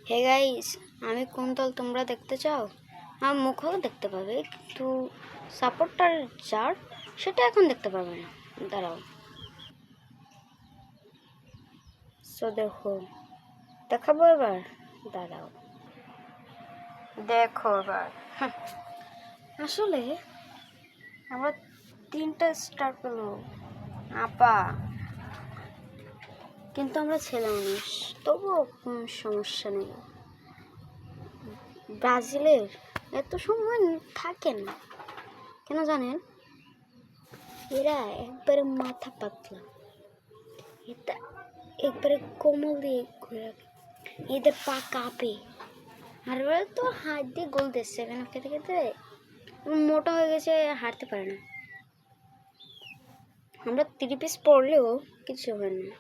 Hey guys, আমি কোন দল তোমরা দেখতে চাও? আমার মুখও দেখতে পাবে, কিন্তু সাপোর্টার যার সেটা এখন দেখতে পাবে না। দাঁড়াও, সো দেখো, দেখাবো এবার। দাঁড়াও, দেখো এবার। আসলে আমরা 3টা স্টার পেলো আপা, কিন্তু আমরা ছেলে মানুষ, তবুও কোনো সমস্যা নেই। ব্রাজিলের এত সময় থাকে না কেন জানেন? এরা একবারে মাথা পাতলা, এটা একবারে কোমল দিয়ে ঘুরে রাখে, এদের পা কাঁপে, আর ওরা তো হাত দিয়ে গোল দিচ্ছে এখানে খেতে খেতে মোটা হয়ে গেছে, হাঁটতে পারে না। আমরা 3 পিস পরলেও কিছু হয় না।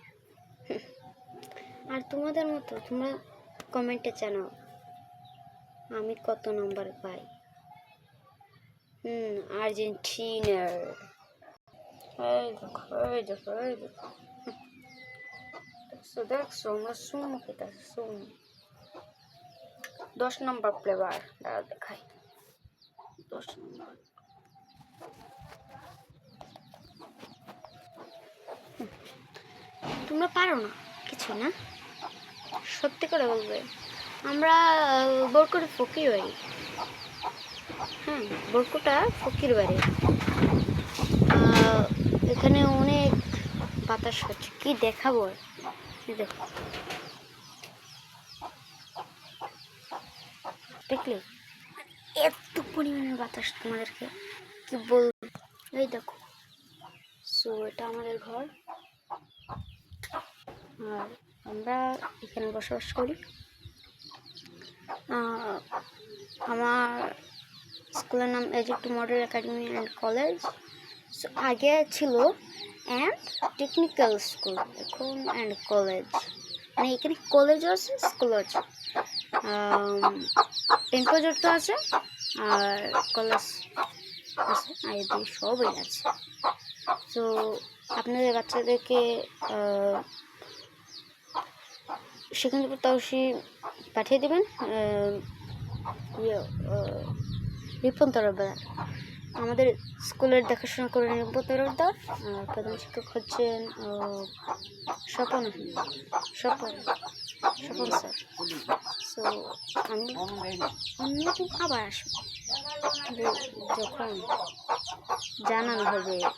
আর তোমাদের মতো তোমরা কমেন্টে জানাও আমি কত নম্বর পাই। আর্জেন্টিনার, দেখছো আমরা সুমো খেতেছি, সুমো 10 নম্বর প্লেয়ার। দাঁড়া দেখাই 10 নম্বর। তোমরা পারো না কিছু না, সত্যি করে বলবে। আমরা বরকুট ফকির বাড়ি, বরকুটা ফকির বাড়ি। এখানে অনেক বাতাস হচ্ছে, কি দেখাবো। দেখো, দেখলে এত পরিমাণের বাতাস, তোমাদেরকে কি বলবো। এই দেখো, সো এটা আমাদের ঘর, আর আমরা এখানে বসবাস করি। আমার স্কুলের নাম Egypt model academy and college. So আগে ছিল অ্যান্ড টেকনিক্যাল স্কুল, এখন অ্যান্ড কলেজ। মানে এখানে কলেজও আছে, স্কুলও আছে, 10 পর্যন্ত আছে, আর কলেজ আছে, আইডি সবই আছে। তো আপনাদের বাচ্চাদেরকে সেখানে তাওসি পাঠিয়ে দেবেন রিপন তরফদার। আমাদের স্কুলের দেখাশোনা করে রিপন তরফদার। প্রধান শিক্ষক হচ্ছেন স্বপন স্বপন স্যার। সো আমি অন্যদিন আবার আসবো, যখন জানানো হবে